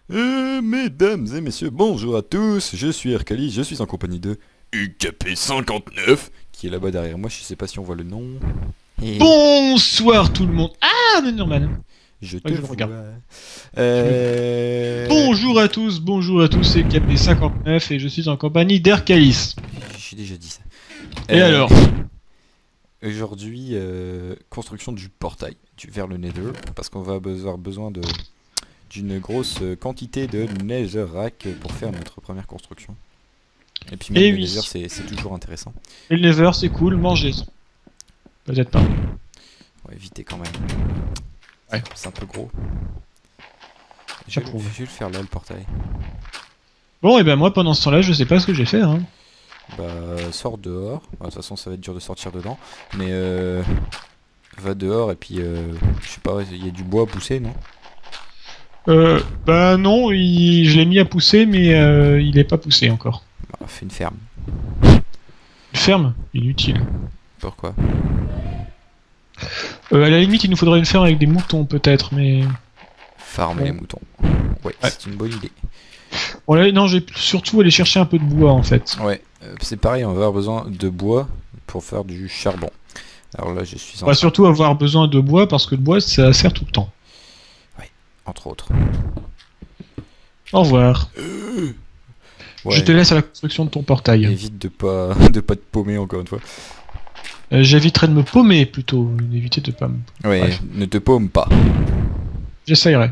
Mesdames et messieurs, bonjour à tous, je suis Erkali, je suis en compagnie de UKP59, qui est là-bas derrière moi, je sais pas si on voit le nom. Et Bonsoir tout le monde. Ah, mais normal. je te Ouais, je le vois. regarde. Bonjour à tous, c'est KP59 et je suis en compagnie d'Erkalis. J'ai déjà dit ça. Et alors Aujourd'hui, construction du portail vers le Nether, parce qu'on va avoir besoin d'une grosse quantité de Netherrack pour faire notre première construction. Et puis même Et le oui. Nether, c'est toujours intéressant. Et le lever, c'est cool, mangez-en. Peut-être pas. On va éviter quand même. Ouais. C'est un peu gros. Ça Je prouve. vais le faire là, le portail. Bon, et ben moi pendant ce temps-là, je sais pas ce que je vais faire. Hein. Bah, sors dehors. De toute façon, ça va être dur de sortir dedans. Mais va dehors et puis, je sais pas, il y a du bois à pousser, non? Bah non, je l'ai mis à pousser, mais il est pas poussé encore. Bah, fais une ferme. Une ferme, inutile. Pourquoi? À la limite, il nous faudrait une ferme avec des moutons peut-être, mais... Farmer Bon. les moutons. Ouais, c'est une bonne idée. Bon, là, non, j'ai surtout aller chercher un peu de bois en fait. Ouais, c'est pareil, on va avoir besoin de bois pour faire du charbon. Alors là, je suis On va surtout avoir besoin de bois parce que le bois, ça sert tout le temps. entre autres. Au revoir. Ouais, Je te laisse à la construction de ton portail. évite de pas te paumer encore une fois. J'éviterai de me paumer plutôt, d'éviter de pas me... Ouais, Bref. ne te paume pas. J'essayerai.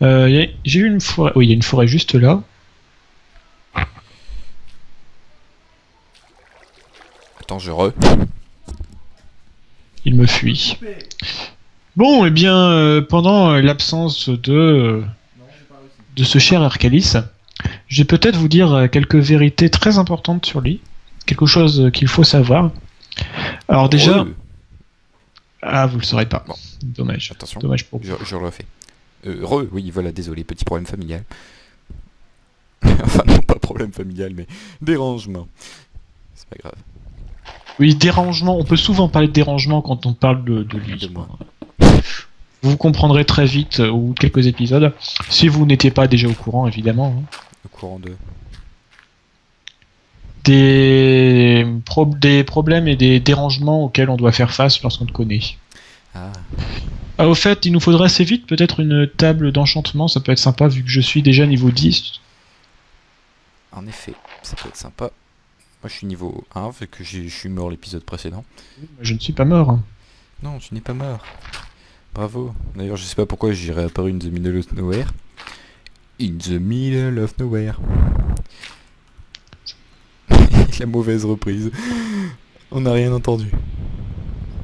J'ai vu une forêt. Oui, il y a une forêt juste là. Attends, Il me fuit. Bon, eh bien, pendant l'absence de ce cher Arcalis, je vais peut-être vous dire quelques vérités très importantes sur lui. Quelque chose qu'il faut savoir. Alors déjà... Ah, vous le saurez pas. Bon. Dommage. Attention, Dommage pour vous. je le refais. Oui, voilà, désolé, petit problème familial. Enfin, non, pas problème familial, mais dérangement. C'est pas grave. Oui, dérangement. On peut souvent parler de dérangement quand on parle de lui. De moi. Vous comprendrez très vite, ou quelques épisodes, si vous n'étiez pas déjà au courant, évidemment. Hein. Au courant de... Des problèmes et des dérangements auxquels on doit faire face lorsqu'on te connaît. Ah, Ah, au fait, il nous faudrait assez vite peut-être une table d'enchantement, ça peut être sympa vu que je suis déjà niveau 10. en effet, ça peut être sympa. Moi, je suis niveau 1, vu que je suis mort l'épisode précédent. Je ne suis pas mort. Hein. Non, tu n'es pas mort. Bravo. D'ailleurs, je sais pas pourquoi j'ai réapparu in the middle of nowhere. In the middle of nowhere. La mauvaise reprise. On n'a rien entendu.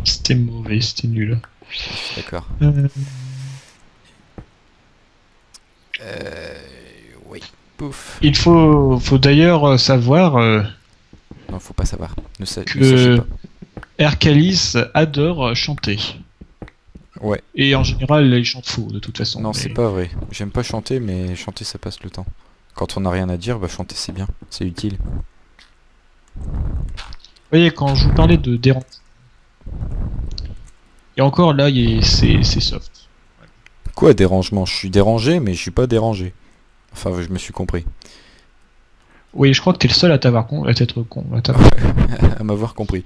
C'était mauvais, c'était nul. D'accord. Oui. Pouf. Il faut d'ailleurs savoir Non, faut pas savoir. Ne sachez que pas. Ercalis adore chanter. Ouais. Et en général, il chante faux de toute façon. Non, mais- c'est pas vrai. J'aime pas chanter, mais chanter, ça passe le temps. Quand on n'a rien à dire, bah chanter, c'est bien. C'est utile. Vous voyez, quand je vous parlais de dérangement. Et encore là, c'est soft. Quoi, dérangement? Je suis dérangé, mais je suis pas dérangé. Enfin, je me suis compris. Oui, je crois que t'es le seul à t'avoir à t'être con, À m'avoir compris.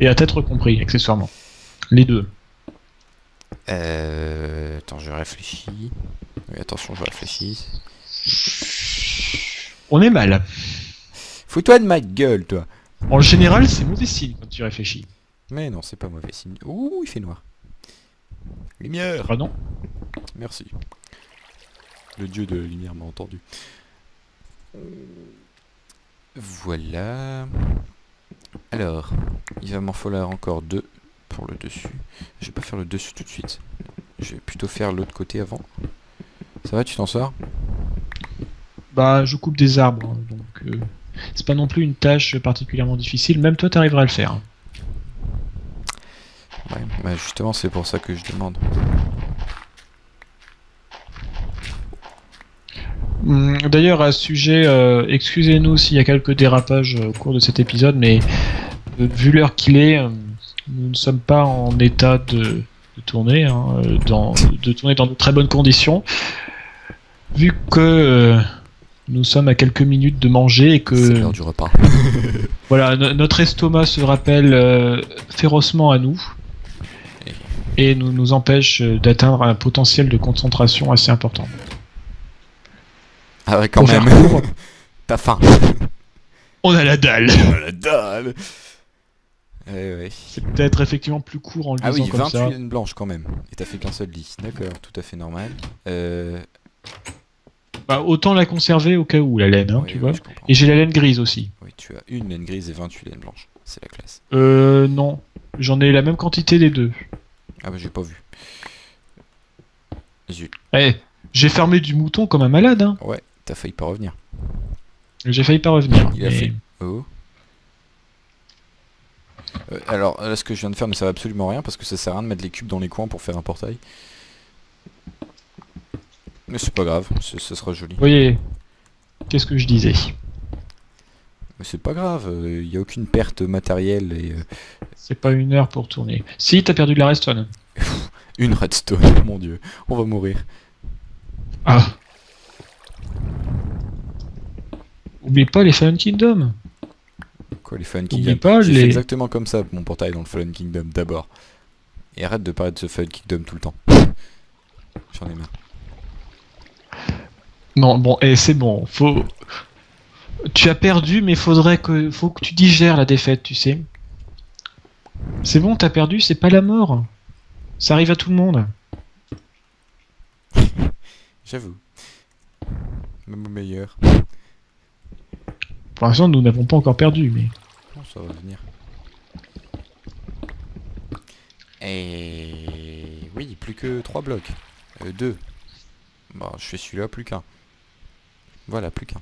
et à t'être compris, accessoirement. Les deux. Attends, je réfléchis. Oui, attention, je réfléchis. On est mal. Fous-toi de ma gueule, toi. En général, c'est mauvais signe quand tu réfléchis. Mais non, c'est pas mauvais signe. Ouh, il fait noir. Lumière. Ah non. Merci. Le dieu de la lumière m'a entendu. Voilà. Alors, il va m'en falloir encore 2 pour le dessus. Je vais pas faire le dessus tout de suite. Je vais plutôt faire l'autre côté avant. Ça va, tu t'en sors? Bah, je coupe des arbres, hein, donc c'est pas non plus une tâche particulièrement difficile. Même toi, t'arriveras à le faire. Ouais, bah justement, c'est pour ça que je demande. D'ailleurs, à ce sujet, excusez-nous s'il y a quelques dérapages au cours de cet épisode, mais vu l'heure qu'il est, nous ne sommes pas en état de tourner, hein, de tourner dans de très bonnes conditions. vu que nous sommes à quelques minutes de manger et C'est que l'heure du repas. voilà, notre estomac se rappelle férocement à nous et nous empêche d'atteindre un potentiel de concentration assez important. Ah ouais, quand Pour faire même. court, T'as faim. on a la dalle. Oh, la dalle. Ouais. C'est peut-être effectivement plus court en le Ah disant oui, comme 28 ça. laines blanches quand même. Et t'as fait qu'un seul lit. D'accord, tout à fait normal. Bah, autant la conserver au cas où, la laine, hein, Oui, tu oui, vois. je comprends. Et j'ai la laine grise aussi. Oui, tu as une laine grise et 28 laines blanches. C'est la classe. Non. J'en ai la même quantité des deux. Ah bah j'ai pas vu. Zut. Eh, j'ai fermé du mouton comme un malade, hein. Ouais, t'as failli pas revenir. J'ai failli pas revenir. Il a mais- fait. Oh. Alors là, ce que je viens de faire ne sert absolument à rien parce que ça sert à rien de mettre les cubes dans les coins pour faire un portail. Mais c'est pas grave, ce sera joli. Vous voyez, qu'est-ce que je disais? Mais c'est pas grave, il n'y a aucune perte matérielle et C'est pas une heure pour tourner. Si, t'as perdu de la redstone. une redstone, mon dieu, on va mourir. Ah. Oublie pas les Fallen Kingdom. Quoi, les Fallen Oublie Kingdom? pas J'ai les- fait exactement comme ça mon portail dans le Fallen Kingdom d'abord. Et arrête de parler de ce Fallen Kingdom tout le temps. J'en ai marre. Non, bon, et c'est bon. Faut. Tu as perdu, mais faut que tu digères la défaite, tu sais. C'est bon, t'as perdu, c'est pas la mort. Ça arrive à tout le monde. J'avoue. Même au meilleur. Pour l'instant, nous n'avons pas encore perdu, mais. Non, ça va venir. Et oui, plus que 3 blocs. 2. Bon, je fais celui-là, plus qu'un. Voilà, plus qu'un.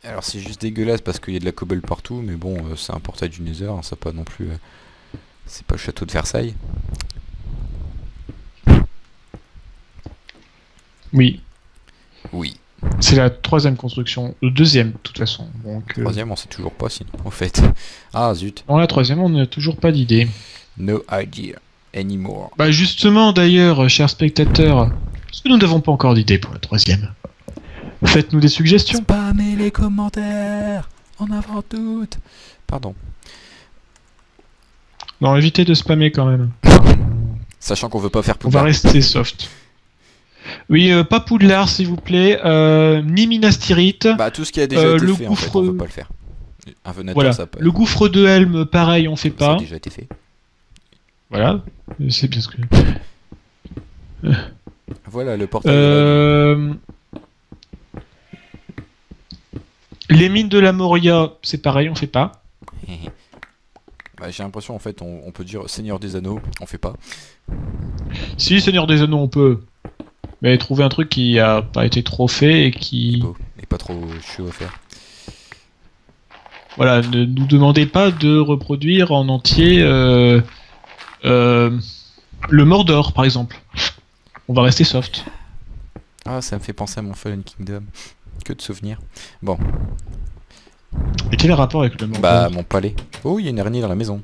Alors c'est juste dégueulasse parce qu'il y a de la cobble partout, mais bon, c'est un portail du Nether, hein, ça pas non plus... c'est pas le château de Versailles. Oui, Oui. c'est la troisième construction. Le deuxième, de toute façon. Donc, Troisième, on sait toujours pas sinon, en fait. Ah zut. dans la troisième, on n'a toujours pas d'idée. No idea anymore. Bah, justement, d'ailleurs, chers spectateurs, est-ce que nous n'avons pas encore d'idée pour la troisième? Faites-nous des suggestions. Spammez les commentaires en avant toutes. Pardon. Non, évitez de spammer quand même. Sachant qu'on veut pas faire On va Poudlard. rester soft. Oui, pas Poudlard, s'il vous plaît. Ni Minas Tirith. Bah tout ce qui a déjà été le fait en fait, on gouffre- veut pas le faire. Un Venator, Voilà. ça peut... Le gouffre de Helm, pareil, on fait ça a pas. déjà été fait. Voilà. C'est bien ce que. Voilà le portail. Les mines de la Moria, c'est pareil, on fait pas. Bah, j'ai l'impression en fait on peut dire Seigneur des Anneaux, on fait pas. Si, Seigneur des Anneaux, on peut. Mais trouver un truc qui a pas été trop fait et qui. Beau, et pas trop chaud à faire. Voilà, ne nous demandez pas de reproduire en entier le Mordor, par exemple. On va rester soft. Ah ça me fait penser à mon Fallen Kingdom. Que de souvenirs. Bon, Et quel est le rapport avec le Mordor? bah mon palais. Oh il y a une araignée dans la maison.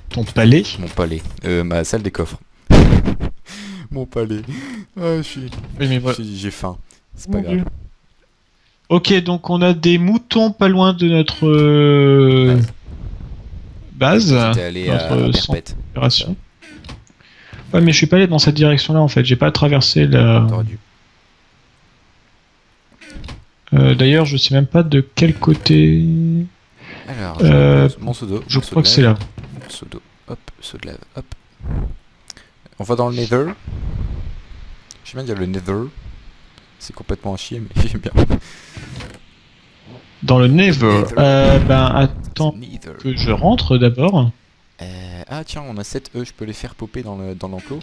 Ton palais? Mon palais. Ma salle des coffres. Mon palais. Ah Oui, mais voilà. j'ai faim. C'est pas Mon grave. Dieu. Ok, donc on a des moutons pas loin de notre base. J'étais allé à notre Perpète. opération. Ouais, mais je suis pas allé dans cette direction-là en fait. J'ai pas traversé la. T'aurais dû. D'ailleurs, je sais même pas de quel côté. Alors, mon seau d'eau. Je mon seau crois de que c'est lave, là. Seau d'eau, hop, seau de lave, hop. On va dans le Nether. J'aime bien dire le Nether. C'est complètement à chier, mais j'aime bien. Dans le Nether. Nether. Ben attends Nether. que je rentre d'abord. Ah tiens, on a 7 œufs, je peux les faire popper dans l'enclos.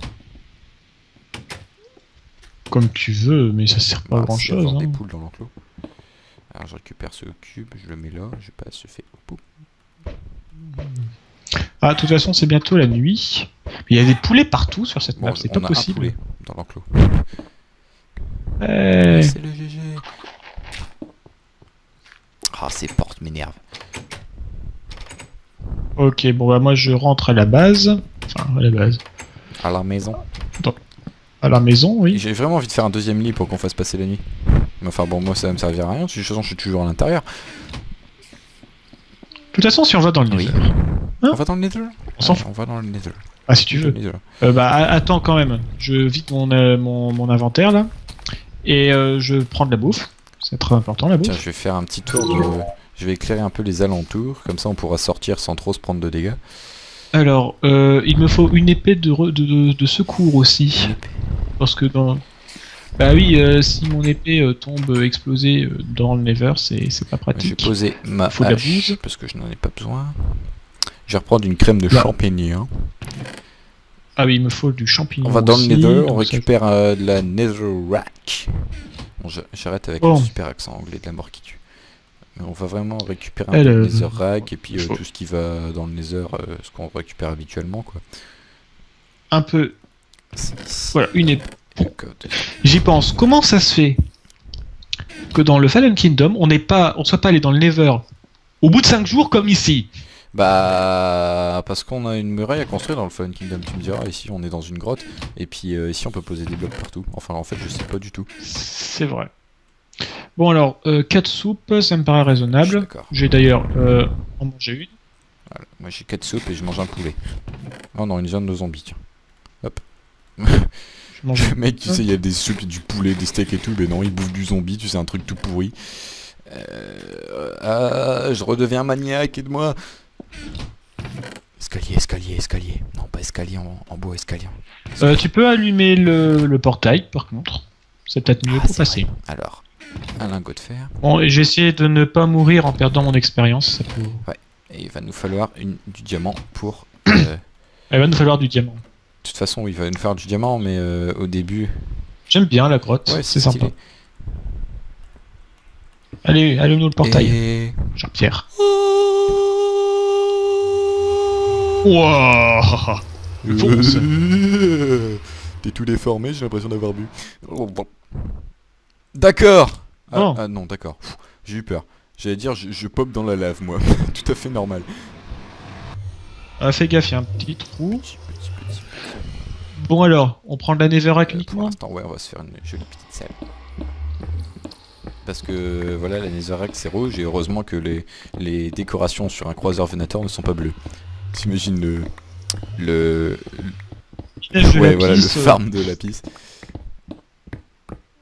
Comme tu veux, mais ça sert pas à Bah, grand s'il y a chose. des poules dans l'enclos. Alors je récupère ce cube, je le mets là, je passe, je fais hop, hop. Ah, de toute façon, c'est bientôt la nuit. Il y a des poulets partout sur cette Bon, map, c'est on pas a un possible. poulet dans l'enclos. Eh, C'est le GG. Ah, ces portes m'énervent. Ok, bon bah moi je rentre à la base. Enfin, à la base. À la maison. À la maison, oui. J'ai vraiment envie de faire un deuxième lit pour qu'on fasse passer la nuit. Mais enfin bon, moi ça va me servir à rien, de toute façon je suis toujours à l'intérieur. De toute façon, si on va dans le Oui. Nether. Hein On va dans le Nether? On s'en Allez, on va dans le Nether. Ah, si tu veux. Bah, attends quand même. Je vide mon inventaire là. Et je prends de la bouffe. C'est très important la bouffe. Tiens, je vais faire un petit tour de... Je vais éclairer un peu les alentours, comme ça on pourra sortir sans trop se prendre de dégâts. Alors, il me faut une épée de secours aussi. Parce que dans... Bah oui, si mon épée tombe explosée dans le Nether, c'est pas pratique. Je vais poser ma Faut de la hache, bouse. parce que je n'en ai pas besoin. Je vais reprendre une crème de Là. champignon. Ah oui, il me faut du champignon. On va dans le aussi, Nether, on donc ça, récupère de la Netherrack. Bon, j'arrête avec Bon. le super accent anglais de la mort qui tue. Mais on va vraiment récupérer un Elle, peu de Netherrack et puis faut- tout ce qui va dans le Nether, ce qu'on récupère habituellement quoi. un peu. Voilà, une épée. Donc, J'y pense. Comment ça se fait que dans le Fallen Kingdom, on soit pas allé dans le Nether au bout de 5 jours comme ici? Bah parce qu'on a une muraille à construire dans le Fallen Kingdom, tu me diras, ici on est dans une grotte, et puis ici on peut poser des blocs partout. Enfin en fait je sais pas du tout. C'est vrai. Bon alors, 4 soupes, ça me paraît Je suis raisonnable. d'accord. J'ai d'ailleurs en mangé une. Voilà. Moi j'ai 4 soupes et je mange un poulet. Oh non, une zone de zombies, tiens. Hop. Je mange Le mec, tu sais, il y a des soupes, du poulet, des steaks et tout, mais non, il bouffe du zombie, tu sais, un truc tout pourri. Je redeviens maniaque, aide-moi. Escalier, escalier, escalier. Non, pas escalier en bois, escalier. Tu peux allumer le portail, par contre. C'est peut-être mieux pour c'est passer. vrai. Alors, un lingot de fer. Bon, et j'ai essayé de ne pas mourir en perdant mon expérience. Ça peut... Et il va nous falloir du diamant pour... Il va nous falloir du diamant. De toute façon, il va nous faire du diamant, mais au début... J'aime bien la grotte, Ouais, c'est sympa. stylé. Allez, allume-nous le portail. Et... Jean-Pierre. Wouah, le fonce. T'es tout déformé, j'ai l'impression d'avoir bu. D'accord. Oh. Ah non, d'accord. Pff, j'ai eu peur. J'allais dire, je pop dans la lave, moi. Tout à fait normal. Ah, fais gaffe, il y a un petit trou. Petit. Bon alors, on prend de la Netherrack Pour uniquement. l'instant, ouais, on va se faire une jolie petite salle. Parce que, voilà, la Netherrack c'est rouge, et heureusement que les décorations sur un croiseur Venator ne sont pas bleues. T'imagines le ouais, voilà, le farm de lapis. On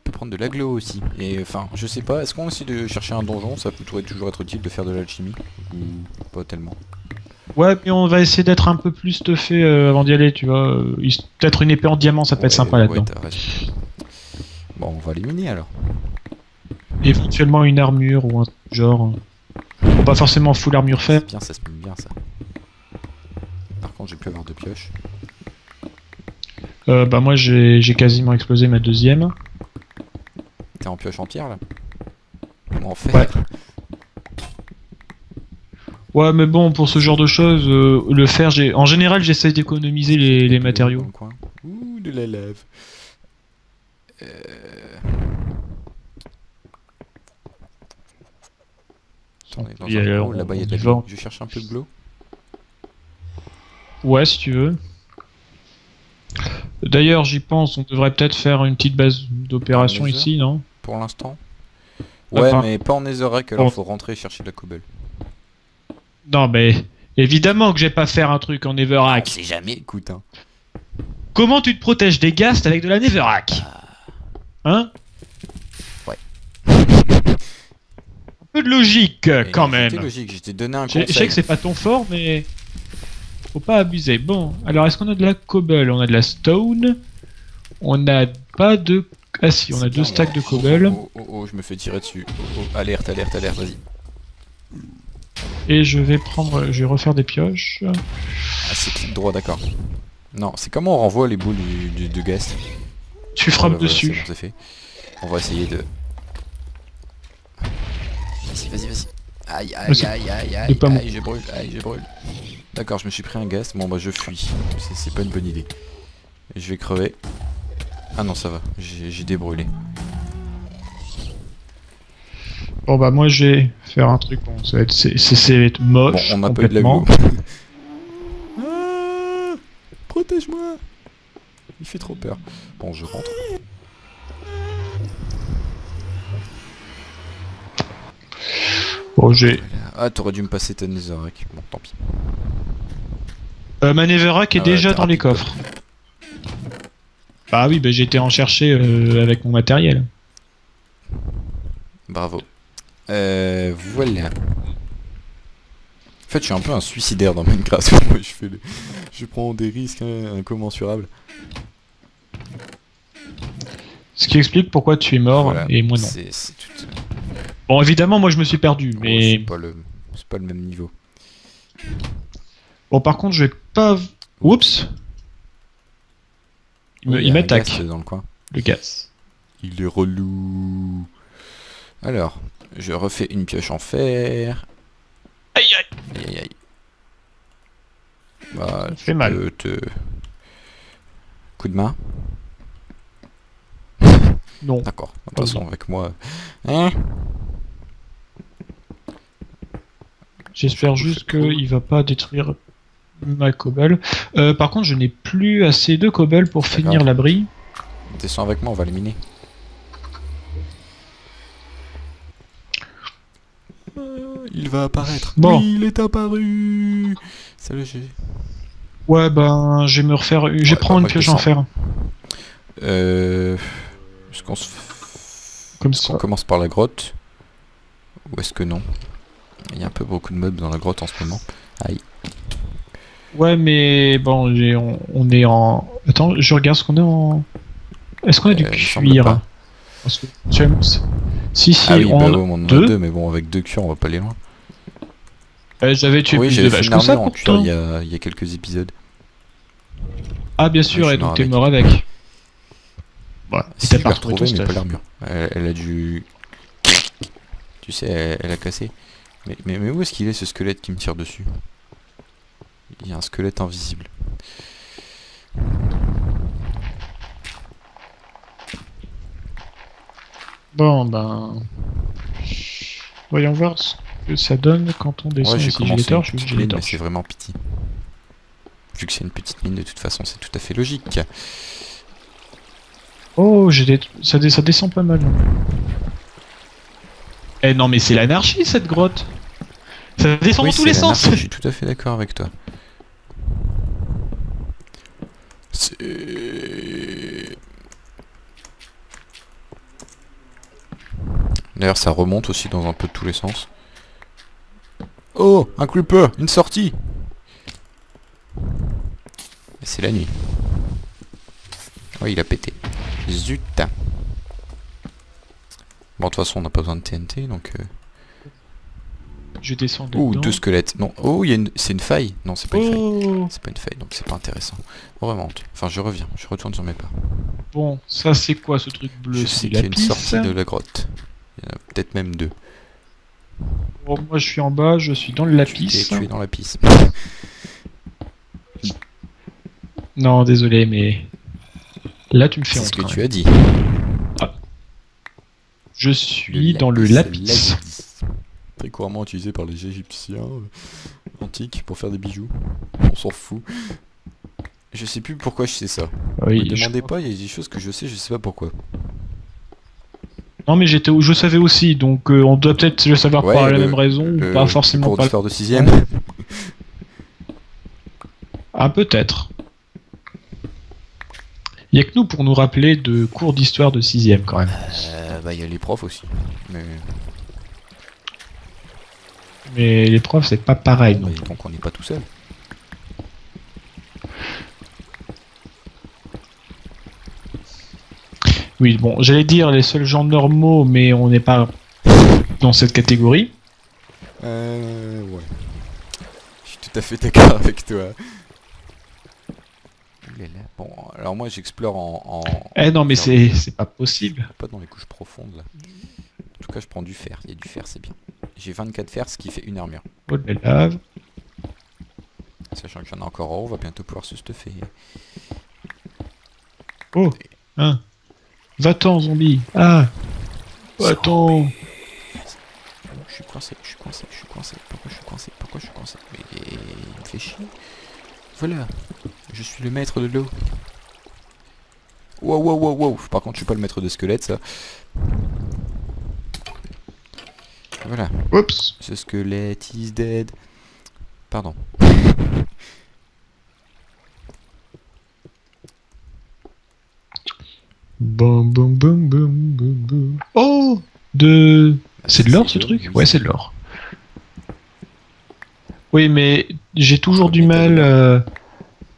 peut prendre de l'aglo aussi. Et enfin, je sais pas, est-ce qu'on essaie de chercher un donjon? Ça pourrait toujours être utile de faire de l'alchimie. Ou pas tellement. Ouais, mais on va essayer d'être un peu plus stuffé avant d'y aller, tu vois. Peut-être une épée en diamant, ça peut être sympa là-dedans. Ouais, t'as raison. Bon, on va les miner alors. Éventuellement une armure ou un truc genre. Bon, pas forcément full armure C'est faite. bien, ça se mine bien ça. Par contre, j'ai pu avoir 2 pioches. Bah moi j'ai quasiment explosé ma deuxième. T'es en pioche en pierre là? Comment on fait? Ouais. Ouais, mais bon, pour ce genre de choses, le fer, en général, j'essaie d'économiser les matériaux. Dans le coin. Ouh, de la lave. Attendez, dans Il y a un l'air- coin, là-bas il y a de on la y va. glow. Je cherche un peu de glow. Ouais, si tu veux. D'ailleurs, j'y pense, on devrait peut-être faire une petite base d'opération Nether ici, non? Pour l'instant. Ah, Ouais, pas- mais pas en Netherrack, alors Bon. faut rentrer et chercher de la cobble. Non, mais évidemment que j'ai pas faire un truc en On Netherrack. sait jamais, écoute. Hein. Comment tu te protèges des ghasts avec de la Netherrack? Hein? Ouais. Un peu de logique, Et quand même. C'était logique, je t'ai donné un Je conseil. sais que c'est pas ton fort, mais faut pas abuser. Bon, alors est-ce qu'on a de la cobble? On a de la stone. On n'a pas de... Ah si, on a C'est 2 bien, stacks de oh, cobble. oh, je me fais tirer dessus. Oh, alerte, alerte, alerte, vas-y. Et je vais refaire des pioches. Ah, c'est clic droit, d'accord. Non, c'est comment on renvoie les boules de guest. Tu frappes Voilà, dessus. c'est bon, c'est fait. On va essayer de... Vas-y. Aïe, Mais c'est- c'est pas aïe, je brûle. D'accord, je me suis pris un gaz. Bon, bah, je fuis. C'est pas une bonne idée. Et je vais crever. Ah non, ça va. J'ai débrûlé. Bon bah moi je vais faire un truc, bon, ça va être Bon, moche. on a pas eu de la complètement. go. Ah, protège-moi. Il fait trop peur. Bon, je rentre. Bon, j'ai... Ah, t'aurais dû me passer ta Netherrack. Bon, tant pis. Ma Neverac est Ah ouais, déjà t'es dans les rapide, toi. coffres. Bah oui, bah j'ai été en chercher avec mon matériel. Bravo. Voilà. En fait, je suis un peu un suicidaire dans Minecraft. Moi, je prends des risques incommensurables. Ce qui explique pourquoi tu es mort Voilà. et moi non. C'est tout. Bon, évidemment, moi je me suis perdu, Oh, mais... c'est pas le même niveau. Bon, par contre, je vais pas... Oups. Oui, Il y a un m'attaque, ghast dans le coin. le gaz. Il est relou. Alors, je refais une pioche en fer. Aïe aïe. Aïe aïe aïe. Bah, Ça fait mal. Coup de main. Non. D'accord. De toute façon, avec moi... Hein? J'espère juste qu'il va pas détruire ma cobble. Par contre, je n'ai plus assez de cobble pour finir grave. l'abri. Descends avec moi, on va le miner. Il va apparaître. Bon. Oui, il est apparu. Salut, j'ai... Ouais, ben, je vais me refaire... Je vais Ouais, prendre bah, une moi, je pioche en fer. Est-ce qu'on Comme est-ce qu'on ça. commence par la grotte? Ou est-ce que non? Il y a un peu beaucoup de mobs dans la grotte en ce moment. Aïe. Ouais, mais bon, on est en... Attends, je regarde ce qu'on est en... Est-ce qu'on a du Il me semble cuir? pas. Parce que... Si, Ah oui, on bah en ouais, a on en a deux. deux, mais bon, avec deux cuirs, on va pas aller loin. J'avais tué Oui, plus de j'avais fait vaches une que ça armure en cuir pourtant. il y a quelques épisodes. Ah, bien sûr, je et suis donc mort t'es avec. mort avec. Ouais, et Si, t'as je pas l'ai retrouvé ton retrouvé, mais pas stuff. l'armure. Elle a dû... Tu sais, elle a cassé. Mais où est-ce qu'il est, ce squelette qui me tire dessus? Il y a un squelette invisible. Bon, ben... Voyons voir ce que ça donne quand on descend Ouais, j'ai ici. J'ai les commencé une torches, oui, petite j'ai les mine, mais c'est torches. vraiment petit. Vu que c'est une petite mine, de toute façon, c'est tout à fait logique. Oh, ça descend pas mal. Eh non, mais c'est l'anarchie cette grotte. Ça descend Oui, dans tous c'est les sens. l'anarchie, je suis tout à fait d'accord avec toi. D'ailleurs, ça remonte aussi dans un peu de tous les sens. Oh, un creeper, une sortie. C'est la nuit. Oui, il a pété. Zut. Bon, de toute façon, on n'a pas besoin de TNT, donc... Je descends dedans. Ouh, deux squelettes. Non, oh, c'est une faille. Non, c'est pas une faille. Oh, C'est pas une faille, donc c'est pas intéressant. On remonte. Enfin, je reviens. Je retourne sur mes pas. bon, ça c'est quoi ce truc bleu? Je C'est sais qu'il y a une lapis. sortie de la grotte. Il y en a peut-être même deux. Bon, moi je suis en bas, je suis dans le lapis. Tu es dans la piste. Non, désolé, mais là tu me fais C'est honte. ce que quand tu même. as dit. Je suis dans le lapis. Très couramment utilisé par les Égyptiens antiques pour faire des bijoux. On s'en fout. Je sais plus pourquoi je sais ça. Oui, Me je demandez crois. pas, il y a des choses que je sais pas pourquoi. Non, mais je savais aussi, donc on doit peut-être le savoir Ouais, par la même raison, ou pas forcément cours pas. d'histoire de 6ème. Ah, peut-être. Il y a que nous pour nous rappeler de cours d'histoire de 6ème quand même. Bah, il y a les profs aussi. Mais Mais les profs, c'est pas pareil. bon, Non. bah, donc on n'est pas tout seul. Oui, bon, j'allais dire les seuls gens normaux, mais on n'est pas dans cette catégorie. Ouais. Je suis tout à fait d'accord avec toi. Oulala. Bon, alors moi j'explore en... Eh non, mais c'est pas possible. Pas dans les couches profondes là. En tout cas, je prends du fer. Il y a du fer, c'est bien. J'ai 24 fers, ce qui fait une armure. Oh de la lave. Sachant qu'il y en a encore en haut, on va bientôt pouvoir se stuffer. Oh, hein. Va-t'en, zombie. Ah. Va-t'en. Je suis coincé, je suis coincé, je suis coincé. Pourquoi je suis coincé? Pourquoi je suis coincé? Mais il me fait chier. Voilà. Je suis le maître de l'eau. Wow, wow, wow, wow. Par contre, je suis pas le maître de squelette, ça. Voilà. Oups. Ce squelette is dead. Pardon. Boum, boum, boum, boum, boum, boum. Oh C'est de l'or ce truc? Oui, Ouais, c'est de l'or. Oui, mais j'ai toujours du mal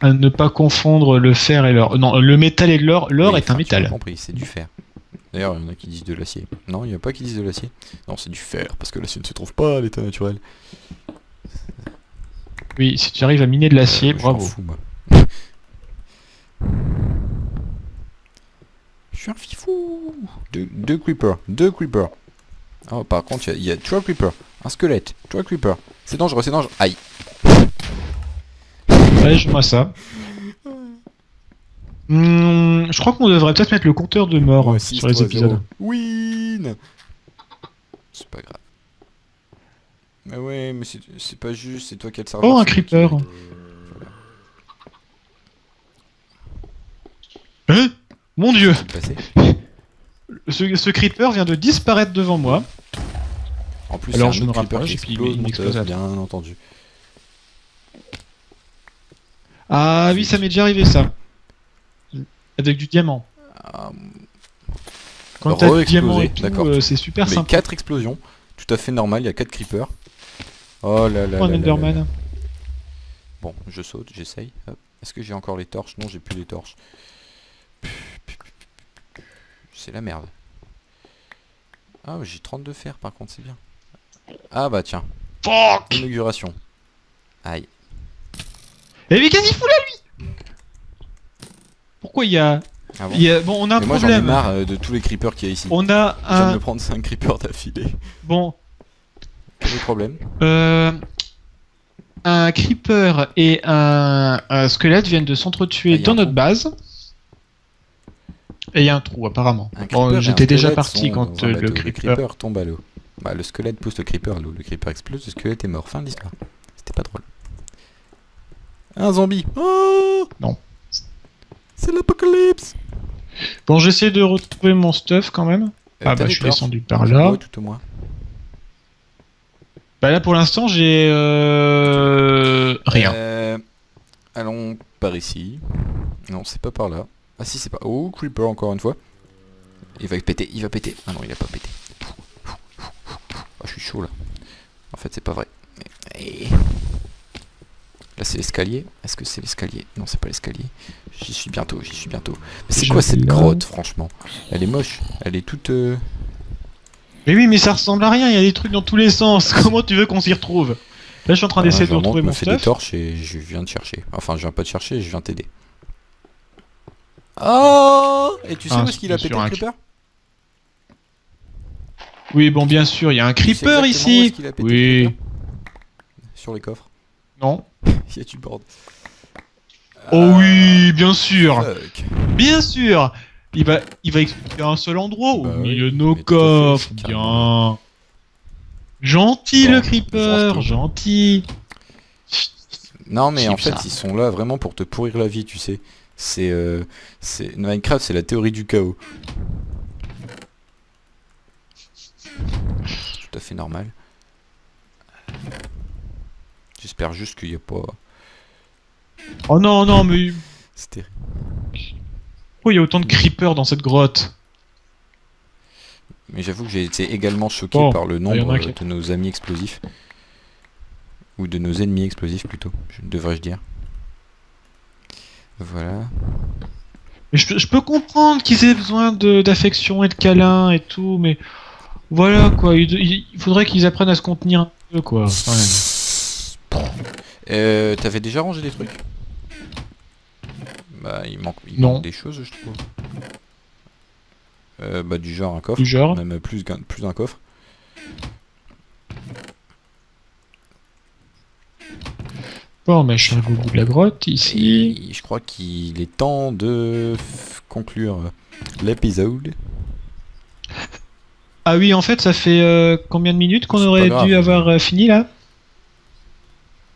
à ne pas confondre le fer et l'or. Non, le métal et l'or. L'or Oui, est un enfin, tu métal. m'as compris, c'est du fer. D'ailleurs, il y en a qui disent de l'acier. Non, il n'y a pas qui disent de l'acier. Non, c'est du fer, parce que l'acier ne se trouve pas à l'état naturel. Oui, si tu arrives à miner de l'acier, Je m'en bravo. fous, moi. Je suis un fifou. Deux creepers, deux creepers. Oh, par contre, il y a 3 creepers. Un squelette, 3 creepers. C'est dangereux, c'est dangereux. Aïe. Ouais, moi ça. Je crois qu'on devrait peut-être mettre le compteur de mort Ouais, sur les 6-3-0. épisodes. Win. C'est pas grave. Mais ouais, mais c'est pas juste, c'est toi qui as le serveur. Oh, un c'est moi qui creeper. l'ai. Hein? Mon dieu! Qu'est-ce qui s'est passé? Ce creeper vient de disparaître devant moi. En plus, Alors, c'est je un me autre creeper rapproche qui et puis explose, il mon explose teuf, à bien entendu. Ah oui, ça m'est déjà arrivé ça. Avec du diamant. Ah, Quand t'as du re-explosé, diamant et tout, d'accord. c'est super mais sympa. 4 explosions, tout à fait normal, il y a 4 creepers. Oh là là Oh, un là là Enderman. là. Bon, je saute, j'essaye. Hop. Est-ce que j'ai encore les torches? Non, j'ai plus les torches. C'est la merde. Ah, j'ai 32 fer par contre, c'est bien. Ah bah tiens, Fuck! inauguration. Aïe. Eh mais qu'est-ce qu'il fout là, lui? Pourquoi il y a... Ah bon? Bon, on a un Mais moi j'en ai problème. marre de tous les creepers qu'il y a ici. On a Je viens de un... me prendre 5 creepers d'affilée. Bon, Quel est le problème? un creeper et un squelette viennent de s'entretuer Ah, y a dans un notre trou. base. Et il y a un trou apparemment. Un creeper Bon, et j'étais un déjà squelette parti sont quand dans un le bateau. creeper... tombe à l'eau. Bah le squelette pousse le creeper à l'eau. Le creeper explose, le squelette est mort. Fin de l'histoire. C'était pas drôle. Un zombie. Oh Non. C'est l'apocalypse. Bon, j'essaie de retrouver mon stuff quand même. Ah t'as bah des je suis torches? descendu par là. Ouais, tout au moins. Bah là pour l'instant j'ai rien. Allons par ici. Non, c'est pas par là. Ah si, c'est pas... Oh, creeper encore une fois. Il va péter, il va péter. Ah non, il a pas pété. Oh, je suis chaud là. En fait, c'est pas vrai. Là, c'est l'escalier. Est-ce que c'est l'escalier? Non, c'est pas l'escalier. J'y suis bientôt, j'y suis bientôt. Mais c'est Je quoi suis cette là. grotte, franchement? Elle est moche. Elle est toute... Mais oui mais ça ressemble à rien, il y a des trucs dans tous les sens. Comment tu veux qu'on s'y retrouve? Là je suis en train d'essayer de retrouver je me mon fais des stuff. torches et je viens de chercher. Enfin, je viens pas de chercher, je viens t'aider. Oh! Et tu sais Ah, où est-ce qu'il a bien pété sûr, le un creeper? Oui bon bien sûr, il y a un Tu sais creeper exactement où est-ce ici. qu'il a pété le Oui. creeper? Sur les coffres. Non. Il y a du board. Oh oui, bien sûr. Fuck. Bien sûr. Il va exploser à un seul endroit au Bah milieu oui, de nos mais tout à fait, coffres. c'est Bien. carrément- Gentil Bon, le je creeper, range tout. gentil. Non mais en Chips, fait ça. ils sont là vraiment pour te pourrir la vie, tu sais. C'est Minecraft, c'est la théorie du chaos. Tout à fait normal. J'espère juste qu'il n'y a pas... Oh non non mais C'est terrible. pourquoi il y a autant de creepers dans cette grotte? Mais j'avoue que j'ai été également choqué Oh, par le il y en a nombre un qui- de nos amis explosifs. Ou de nos ennemis explosifs plutôt, devrais-je dire. Voilà. Mais je peux comprendre qu'ils aient besoin d'affection et de câlins et tout, mais voilà quoi, il faudrait qu'ils apprennent à se contenir un peu quoi. Ouais. T'avais déjà rangé des trucs? Bah il manque Non. des choses je trouve. Bah du genre un coffre. Du genre. Même plus d'un coffre. Bon, mais je suis arrivé au bout de la grotte ici. Et je crois qu'il est temps de conclure l'épisode. Ah oui, en fait, ça fait combien de minutes qu'on C'est aurait pas grave. dû avoir fini là?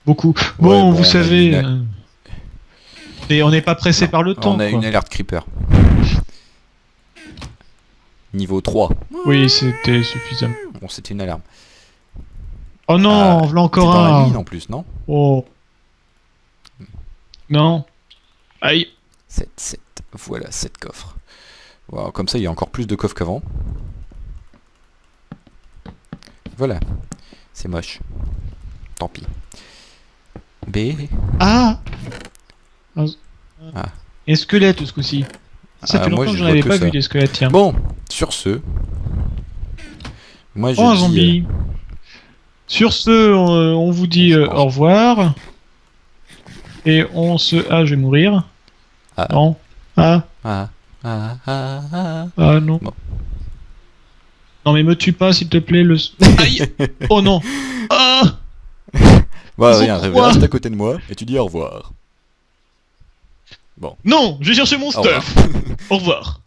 Beaucoup. Bon, bon, vous on a savez, une- et on n'est pas pressé par le temps. On a quoi. une alerte creeper. Niveau 3. Oui, c'était suffisant. Bon, c'était une alarme. Oh non, voilà T'es encore dans la un. mine en plus, non? Oh. Non. Aïe. 7. Voilà, 7 coffres. Wow, comme ça, il y a encore plus de coffres qu'avant. Voilà. C'est moche. Tant pis. B. Ah. Ah. Et squelette ce coup-ci. Ça fait moi, longtemps que je j'en vois avais que pas ça. vu des squelettes, tiens. Bon, sur ce... Moi, je Oh, un dis, zombie. Sur ce, on vous dit je au pense. revoir. Et on se... Ah, je vais mourir. Ah. Non. Ah. Ah, ah, ah, ah. Ah, non. Bon. Non, mais me tue pas, s'il te plaît, le... Aïe. Oh non. Ah. Bah, Ils ont rien, quoi reste à côté de moi et tu dis au revoir. Non, je vais chercher mon Au revoir. stuff. Au revoir.